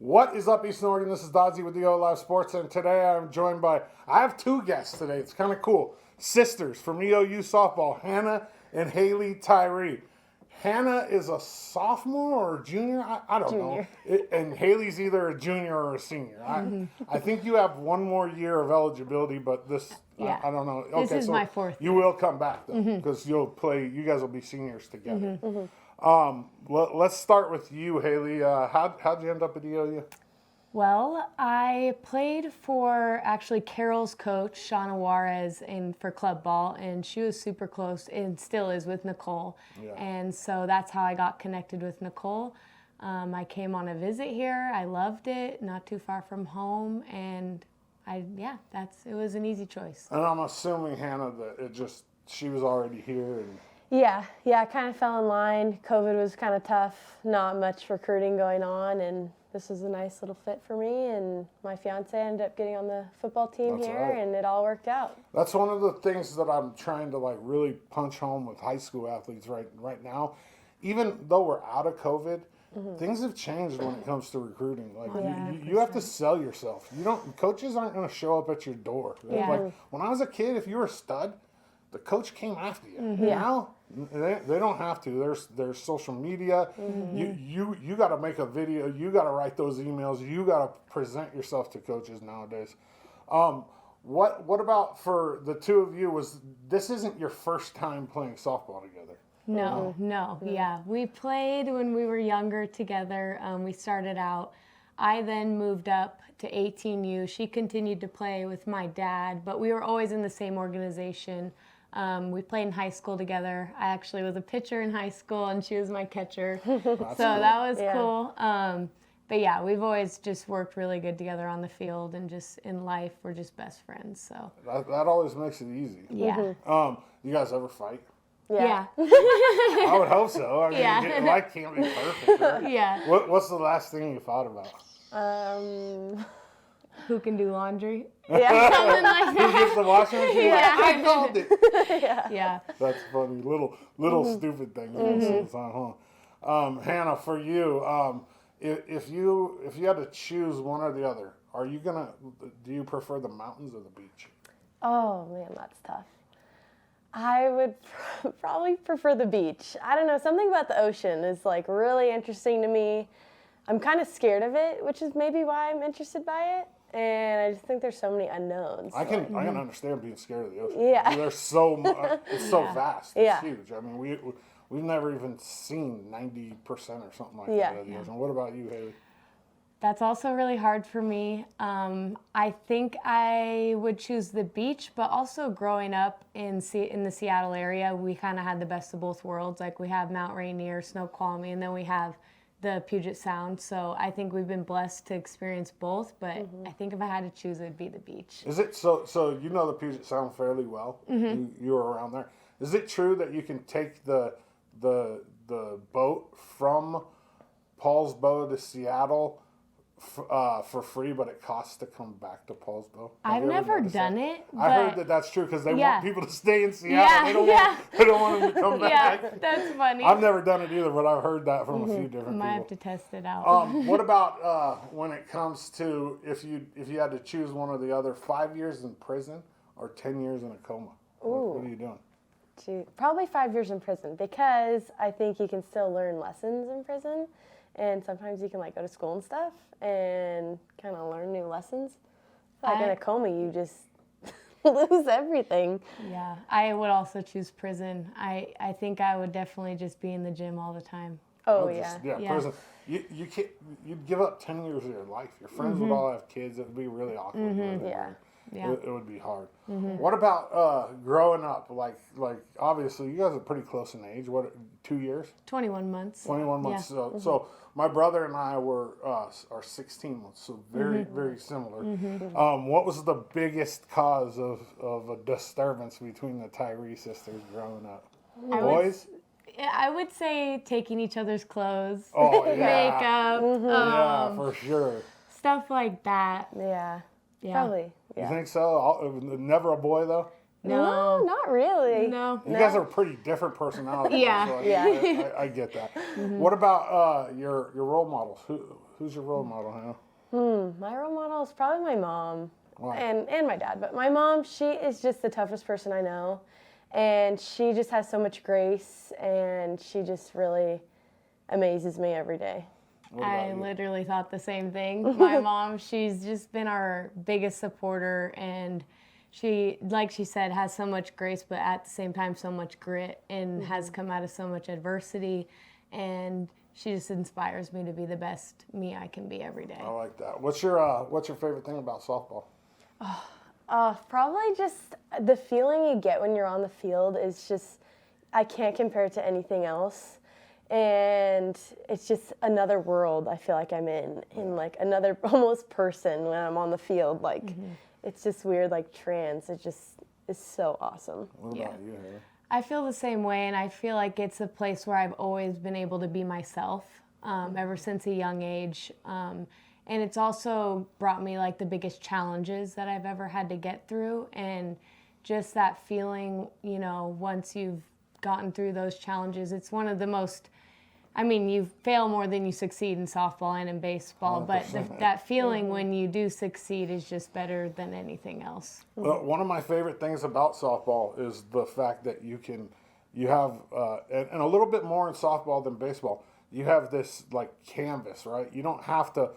What is up, Eastern Oregon? This is Dodzy with EOAlive Sports, and today I'm joined by, I have two guests today. It's kind of cool. Sisters from EOU softball, Hannah and Haley Tyree. Hannah is a sophomore or a junior? I don't know. And Haley's either a junior or a senior. I think you have one more year of eligibility, but this, Yeah. I don't know. This is my fourth You will come back, though, because you guys will be seniors together. Let's start with you, Haley. How'd you end up at EOU? Well, I played for actually Carol's coach, Shauna Juarez, for club ball, and she was super close and still is with Nicole. Yeah. And so that's how I got connected with Nicole. I came on a visit here. I loved it, not too far from home, and it was an easy choice. And I'm assuming, Hannah, that she was already here. And Yeah, I kind of fell in line. COVID was kind of tough, not much recruiting going on, and this was a nice little fit for me, and my fiance ended up getting on the football team That's here, right. and it all worked out. that's one of the things that I'm trying to really punch home with high school athletes right now. Even though we're out of COVID, things have changed when it comes to recruiting. You have to sell yourself. Coaches aren't going to show up at your door. Yeah. Like when I was a kid, if you were a stud, the coach came after you. Yeah. Now they don't have to. There's social media. You got to make a video. You got to write those emails. You got to present yourself to coaches nowadays. What about for the two of you? This isn't your first time playing softball together? No. Yeah. We played when we were younger together. We started out. I then moved up to 18U. She continued to play with my dad, but we were always in the same organization. We played in high school together. I actually was a pitcher in high school, and she was my catcher. So cool. that was cool. But yeah, we've always just worked really good together on the field, and just in life, we're just best friends. So That always makes it easy. yeah. You guys ever fight? Yeah. I would hope so. I mean, Yeah. life can't be perfect. Right? Yeah. What's the last thing you thought about? Who can do laundry? Yeah. Something like Who that. gets the washing machine? Yeah. I called it. Yeah. That's funny. Little stupid things. Hannah, for you, if you had to choose one or the other, do you prefer the mountains or the beach? Oh, man, that's tough. I would probably prefer the beach. I don't know, something about the ocean is really interesting to me. I'm kind of scared of it, which is maybe why I'm interested by it. And I just think there's so many unknowns. I can understand being scared of the ocean. Yeah. I mean, there's so much. It's so vast. It's Yeah. huge. I mean, we've never even seen 90% or something like Yeah. that of the ocean. What about you, Haley? That's also really hard for me. I think I would choose the beach, but also growing up in the Seattle area, we kind of had the best of both worlds. Like we have Mount Rainier, Snoqualmie, and then we have the Puget Sound. So I think we've been blessed to experience both, but I think if I had to choose, it would be the beach. Is it so you know the Puget Sound fairly well? You were around there. Is it true that you can take the boat from Paulsbo to Seattle for free, but it costs to come back to Paulsbo? I've never done it. I heard that that's true because they Yeah. want people to stay in Seattle. Yeah, They don't want them to come back. Yeah, that's funny. I've never done it either, but I've heard that from a few different Might have people. to test it out. What about when it comes to if you had to choose one or the other, 5 years in prison or 10 years in a coma? What are you doing? Probably 5 years in prison, because I think you can still learn lessons in prison. And sometimes you can go to school and stuff and kind of learn new lessons. In a coma, you just lose everything. Yeah, I would also choose prison. I think I would definitely just be in the gym all the time. Oh, Yeah, Yeah. prison. You can't. You'd give up 10 years of your life. Your friends would all have kids. It would be really awkward. Yeah. Yeah. It would be hard. What about growing up? Like obviously you guys are pretty close in age. What, 2 years? 21 months. 21 months. So my brother and I are 16 months, so very similar. What was the biggest cause of a disturbance between the Tyree sisters growing up? Boys? I would say taking each other's clothes, Oh, yeah. makeup, Yeah, for sure. stuff like that. Yeah. Yeah. Probably. You Yeah. think so? Never a boy, though? No, not really. No. You guys are pretty different personalities. Yeah. So Yeah. I get that. What about your role models? Who's your role model, Hannah? My role model is probably my mom. Why? And my dad. But my mom, she is just the toughest person I know. And she just has so much grace, and she just really amazes me every day. What about I you? literally thought the same thing. My mom, she's just been our biggest supporter, and she, like she said, has so much grace, but at the same time, so much grit, and has come out of so much adversity. And she just inspires me to be the best me I can be every day. I like that. What's your favorite thing about softball? Probably just the feeling you get when you're on the field is just, I can't compare it to anything else. And it's just another world I feel like I'm in like another almost person when I'm on the field. Like, it's just weird, like trance. It just is so awesome. What about you, Hannah? I feel the same way, and I feel like it's a place where I've always been able to be myself ever since a young age. And it's also brought me like the biggest challenges that I've ever had to get through. And just that feeling, you know, once you've gotten through those challenges, it's one of the most, I mean, you fail more than you succeed in softball and in baseball, but 100%. that feeling when you do succeed is just better than anything else. Well, one of my favorite things about softball is the fact that you have, and a little bit more in softball than baseball. You have this like canvas, right? You don't have to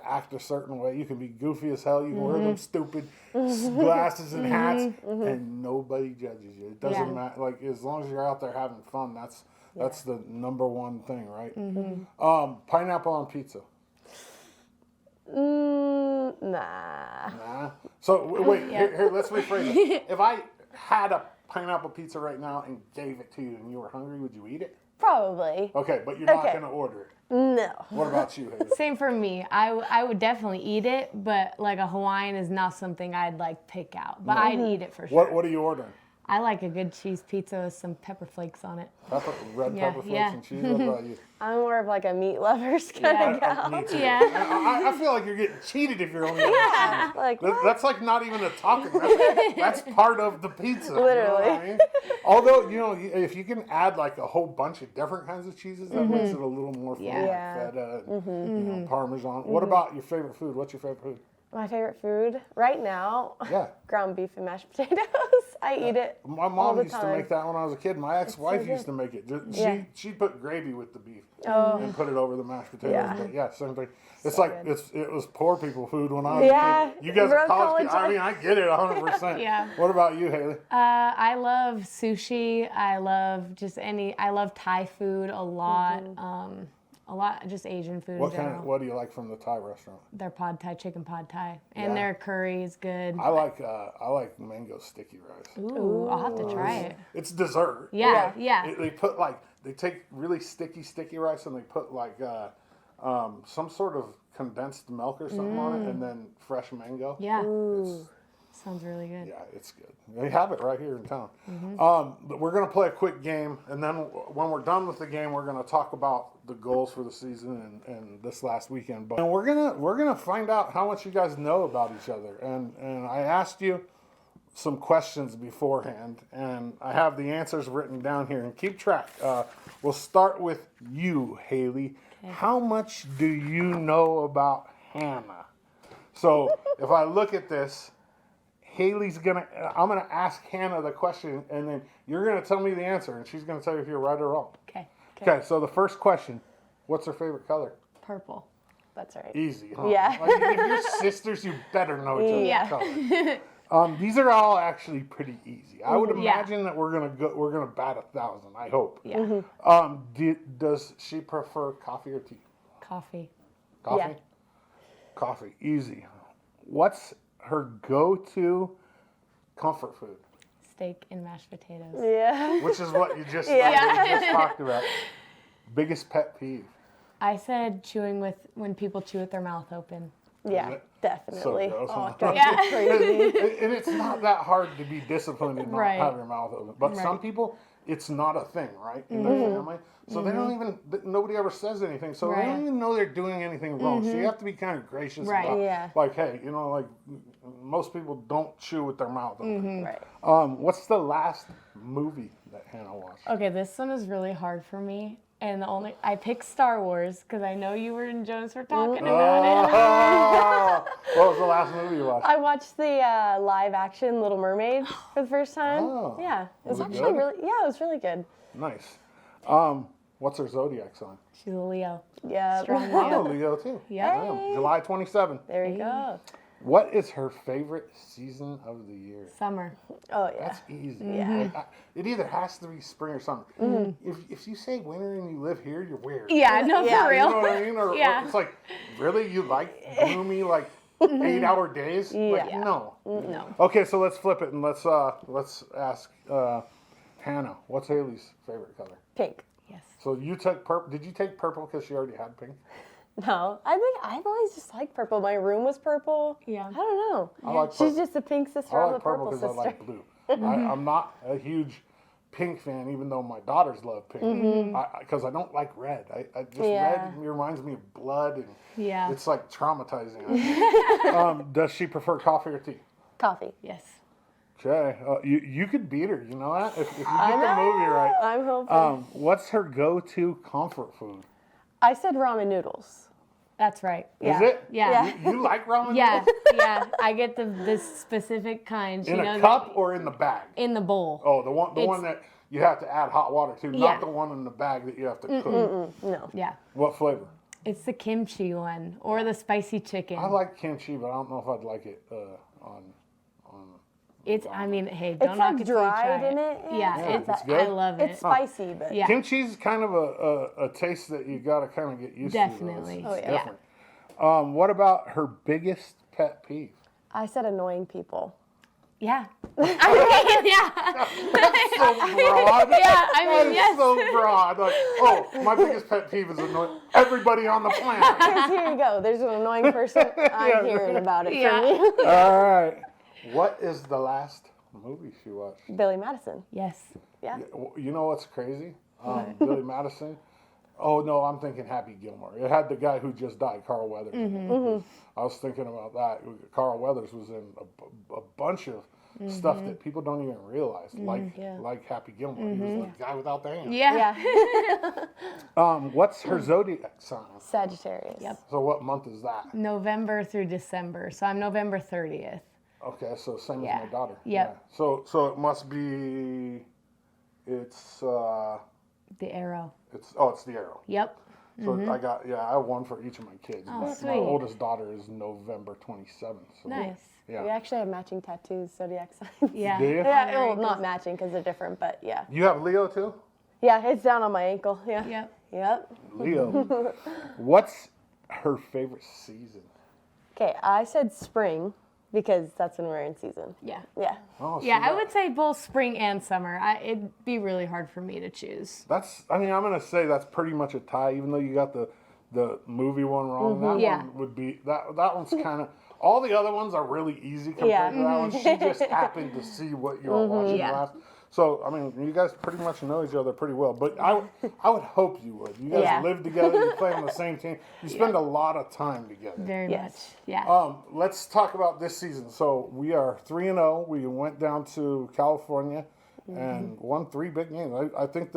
act a certain way. You can be goofy as hell. You can wear them stupid glasses and hats, and nobody judges you. It doesn't matter. Like, as long as you're out there having fun, that's the number one thing, right? Pineapple on pizza. Nah. Nah. So wait, here, let's rephrase it. If I had a pineapple pizza right now and gave it to you and you were hungry, would you eat it? Probably. Okay, but you're not Okay. going to order it. No. What about you, Haley? Same for me. I would definitely eat it, but like a Hawaiian is not something I'd like pick out. But I'd eat it for sure. What are you ordering? I like a good cheese pizza with some pepper flakes on it. Red Yeah, pepper flakes yeah. and cheese. What about you? I'm more of like a meat lovers kind of gal. Me too. Yeah. I feel like you're getting cheated if you're only eating cheese. Like, That's like not even a topping. That's part of the pizza. You know Literally. what I mean? Although, you know, if you can add like a whole bunch of different kinds of cheeses, that makes it a little more fun. Yeah. Like feta, and, you know, Parmesan. What about your favorite food? What's your favorite food? my favorite food right now, Yeah. ground beef and mashed potatoes. I eat it. My all mom the used to time. make that when I was a kid. My ex-wife good. used to make it. Yeah. She'd put gravy with the beef Oh. and put it over the mashed potatoes. Yeah. But yeah, same thing. It's So like good. it was poor people food when I was Yeah. a kid. You guys We're are college kids. I college- mean, I get it 100%. Yeah. What about you, Haley? I love sushi. I love Thai food a lot. Just Asian food in general. What do you like from the Thai restaurant? Their pad Thai, chicken pad Thai, and Yeah. their curry is good. I like mango sticky rice. Ooh, I'll have to try it. It's dessert. Yeah, but yeah. They take really sticky rice and they put like some sort of condensed milk or something on it, and then fresh mango. Yeah, Ooh. sounds really good. Yeah, it's good. They have it right here in town. But we're going to play a quick game, and then when we're done with the game, we're going to talk about the goals for the season and this last weekend. And we're gonna find out how much you guys know about each other. And I asked you some questions beforehand, and I have the answers written down here. And keep track. We'll start with you, Haley. How much do you know about Hannah? So if I look at this, I'm gonna ask Hannah the question, and then you're gonna tell me the answer, and she's gonna tell you if you're right or wrong. Okay, Okay, so the first question, what's her favorite color? purple. That's right. Easy, huh? Yeah. Like, if you're sisters, you better know each other's Yeah. color. These are all actually pretty easy. I would Yeah. imagine that we're gonna bat 1,000. I hope. Yeah, Does she prefer coffee or tea? coffee. Coffee. Yeah. Coffee, easy. What's her go-to comfort food? Steak and mashed potatoes. Yeah. Which is what you just, Yeah. you just talked about. Biggest pet peeve. I said when people chew with their mouth open. Yeah, it? definitely. So gross, huh? Drives Yeah. me crazy. And it's not that hard to be disciplined and not Right. have your mouth open. But some Right. people, it's not a thing, right, in their family. So they don't even, nobody ever says anything. So they Right. don't even know they're doing anything wrong. So you have to be kind of gracious Right. about, Yeah. like, hey, like most people don't chew with their mouth open. Right. What's the last movie that Hannah watched? Okay, this one is really hard for me. And I picked Star Wars because I know you and Jonas were talking about it. Oh, what was the last movie you watched? I watched the live action Little Mermaid for the first time. Oh. Yeah, it was Was it actually good? really, yeah, it was really good. Nice. What's her zodiac sign? She's a Leo. Yeah. Strong I'm a Leo. Leo too. Yeah. Damn, July 27th. There you go. What is her favorite season of the year? Summer. Oh yeah. That's easy. Yeah. It either has to be spring or summer. If you say winter and you live here, you're weird. Yeah, no, Yeah. for You real. know what I mean? Or Yeah. it's like, really? You like gloomy, like 8-hour days? Like, Yeah. no. No. Okay, so let's flip it and let's ask Hannah. What's Haley's favorite color? Pink. Yes. So you took purple. Did you take purple because she already had pink? No, I think I've always just liked purple. My room was purple. Yeah. I don't know. I like She's purple. just the pink sister. I I'm like the purple purple because I sister. like blue. I'm not a huge pink fan, even though my daughters love pink. Because I don't like red. I just Yeah. red reminds me of blood, and Yeah. it's like traumatizing. Does she prefer coffee or tea? Coffee. Yes. Okay, you could beat her. You know that if you get the movie right. I'm hoping. What's her go-to comfort food? I said ramen noodles. That's right. Is Yeah. it? Yeah. You like ramen Yeah, noodles? yeah. I get this specific kind. In you a know, cup or in the bag? in the bowl. Oh, the one It's- that you have to add hot water to, Yeah. not the one in the bag that you have to cook. No. Yeah. What flavor? It's the kimchi one or the spicy chicken. I like kimchi, but I don't know if I'd like it on. I mean, hey, don't It's knock like it till you try dried in it. Yeah, it's I good. love it. It's spicy, but Yeah. Kimchi's kind of a taste that you got to kind of get used to. though. Definitely. It's Oh, yeah. different. What about her biggest pet peeve? I said annoying people. Yeah. I mean, yeah. So broad. Yeah, I That mean, is yes. so broad. Like, oh, my biggest pet peeve is annoying everybody on the planet. Because here you go. There's an annoying person. I'm hearing about it Yeah. from you. All right. What is the last movie she watched? Billy Madison. Yes. Yeah. You know what's crazy? Billy Madison. Oh no, I'm thinking Happy Gilmore. It had the guy who just died, Carl Weathers. I was thinking about that. Carl Weathers was in a bunch of stuff that people don't even realize, like Happy Gilmore. He was like the guy without the hand. Yeah. Yeah. What's her zodiac sign? Sagittarius. Yep. So what month is that? November through December. So I'm November 30th. Okay, so same Yeah. as my daughter. Yep. Yeah. So it must be. It's The arrow. it's the arrow. Yep. So I have one for each of my kids. Oh, my sweet. oldest daughter is November 27th. So Nice. Yeah. We actually have matching tattoos, zodiac signs. Yeah. Do you? Yeah, well, not matching because they're different, but yeah. You have Leo too? Yeah, it's down on my ankle. Yeah. Yep. Yep. Leo. What's her favorite season? Okay, I said spring because that's when we're in season. Yeah. Yeah. Oh, Yeah, see, I would say both spring and summer. It'd be really hard for me to choose. I'm gonna say that's pretty much a tie, even though you got the movie one wrong. That Yeah. one would be that one's kind of. All the other ones are really easy compared Yeah. to that one. She just happened to see what you were watching Yeah. last. So I mean, you guys pretty much know each other pretty well. But I would hope you would. You guys Yeah. live together. You play on the same team. You spend a lot of time together. Very Yes. much. Yeah. Let's talk about this season. So we are 3-0. We went down to California and won 3 big games. I think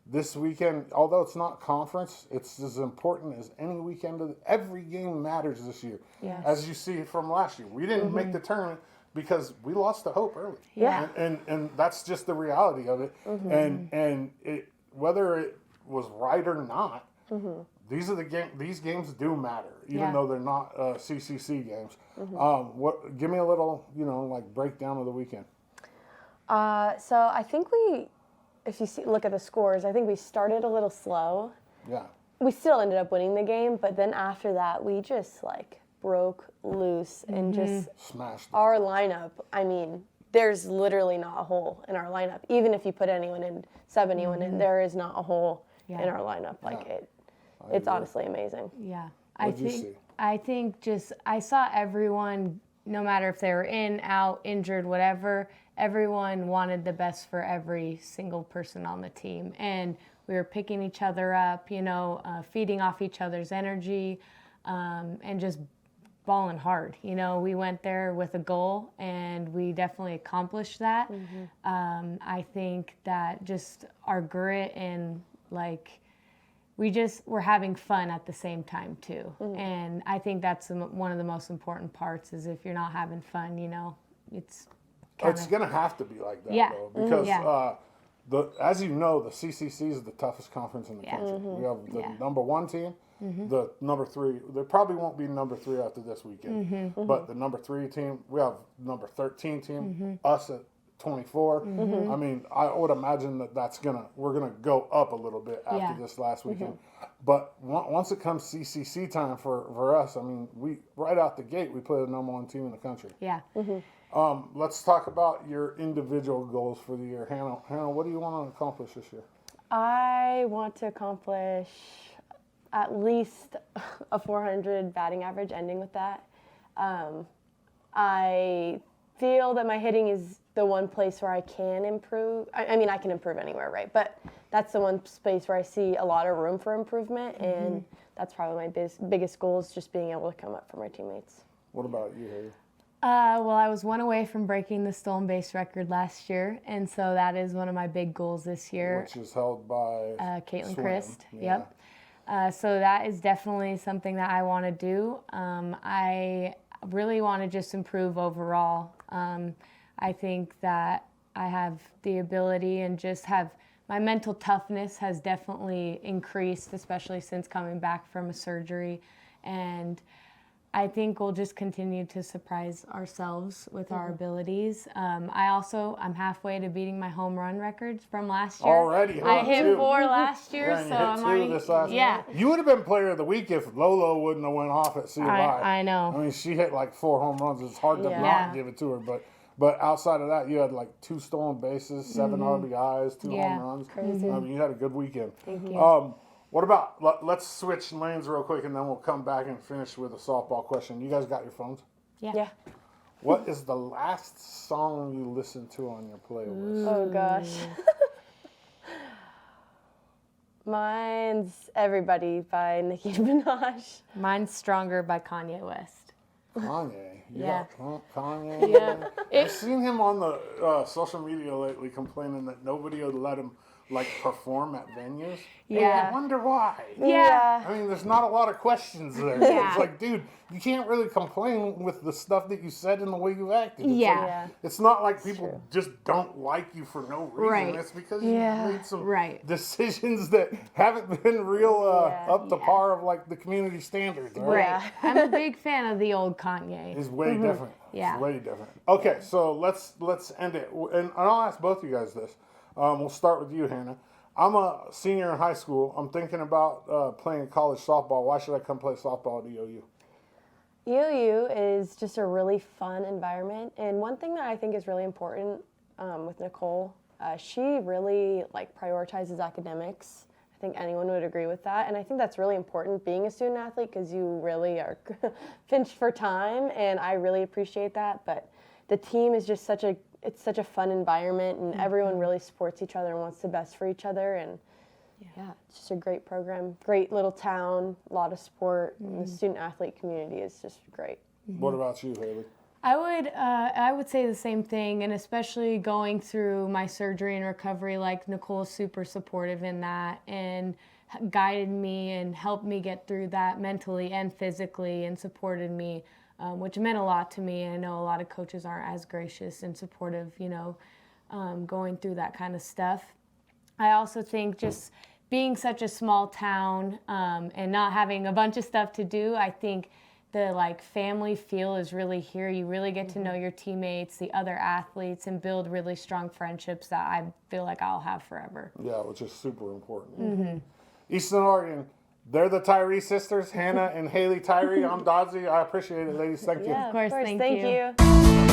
this weekend, although it's not conference, it's as important as any weekend. Every game matters this year, Yes. as you see from last year. We didn't make the tournament because we lost the hope early. Yeah. And that's just the reality of it. And whether it was right or not, these games do matter, even Yeah. though they're not CCC games. Give me a little, like breakdown of the weekend. So I think if you look at the scores, I think we started a little slow. Yeah. We still ended up winning the game, but then after that, we just broke loose and just Smashed. our lineup. I mean, there's literally not a hole in our lineup. Even if you put anyone in, sub anyone in, there is not a hole in our lineup. It's honestly amazing. Yeah. What'd you see? I think I saw everyone, no matter if they were in, out, injured, whatever, everyone wanted the best for every single person on the team. And we were picking each other up, feeding off each other's energy, and just balling hard. We went there with a goal, and we definitely accomplished that. I think that just our grit and we're having fun at the same time too. And I think that's one of the most important parts is if you're not having fun, it's It's going to have to be like that, Yeah. though, because Yeah. as you know, the CCC is the toughest conference in the country. We have the number 1 team, the number 3. There probably won't be number 3 after this weekend, but the number 3 team, we have number 13 team, us at 24. I mean, I would imagine we're gonna go up a little bit after this last weekend. But once it comes CCC time for us, I mean, we right out the gate we play the number 1 team in the country. Yeah. Let's talk about your individual goals for the year. Hannah, what do you want to accomplish this year? I want to accomplish at least a 400 batting average, ending with that. I feel that my hitting is the one place where I can improve. I mean, I can improve anywhere, right? But that's the one space where I see a lot of room for improvement, and that's probably my biggest goal is just being able to come up for my teammates. What about you, Haley? Well, I was one away from breaking the stolen base record last year, and so that is one of my big goals this year. Which is held by Caitlin Swim. Christ. Yeah. Yep. So that is definitely something that I want to do. I really want to just improve overall. I think that I have the ability and just have my mental toughness has definitely increased, especially since coming back from a surgery. And I think we'll just continue to surprise ourselves with our abilities. I'm halfway to beating my home run records from last year. Already, huh? I hit Two. 4 last year, Yeah, and so you hit I'm 2 already. this last Yeah. You would have been player of the week if Lolo wouldn't have went off at CY. I know. I mean, she hit like 4 home runs. It's hard to Yeah. not give it to her, but outside of that, you had like 2 stolen bases, 7 RBIs, 2 Yeah. home runs. Crazy. I mean, you had a good weekend. Thank you. What about, let's switch lanes real quick and then we'll come back and finish with a softball question. You guys got your phones? Yeah. What is the last song you listened to on your playlist? Oh gosh. Mine's "Everybody" by Nicki Minaj. Mine's Stronger by Kanye West. Kanye. You Yeah. got Kanye. Yeah. I've seen him on the social media lately complaining that nobody would let him perform at venues. Yeah. I wonder why. Yeah. I mean, there's not a lot of questions there. Yeah. It's like, dude, you can't really complain with the stuff that you said and the way you acted. It's Yeah. like, Yeah. it's not like people true. just don't like you for no reason. Right. It's because you Yeah. made some Right. decisions that haven't been real Yeah. up to par of like the community standards. Right? Right. Yeah. I'm a big fan of the old Kanye. It's way different. Yeah. It's way different. Okay, so let's end it. And I'll ask both of you guys this. We'll start with you, Hannah. I'm a senior in high school. I'm thinking about playing college softball. Why should I come play softball at EOU? EOU is just a really fun environment, and one thing that I think is really important with Nicole, she really prioritizes academics. I think anyone would agree with that, and I think that's really important being a student athlete because you really are pinched for time, and I really appreciate that. But the team is just such a fun environment, and everyone really supports each other and wants the best for each other, and yeah, it's just a great program, great little town, a lot of support, and the student athlete community is just great. What about you, Haley? I would say the same thing, and especially going through my surgery and recovery, Nicole's super supportive in that and guided me and helped me get through that mentally and physically and supported me, which meant a lot to me. I know a lot of coaches aren't as gracious and supportive, going through that kind of stuff. I also think just being such a small town and not having a bunch of stuff to do, I think the family feel is really here. You really get to know your teammates, the other athletes, and build really strong friendships that I feel like I'll have forever. Yeah, which is super important. Eastern Oregon, they're the Tyree sisters, Hannah and Haley Tyree. I'm Dodzy. I appreciate it, ladies. Thank you. Yeah, Of course, thank you. you.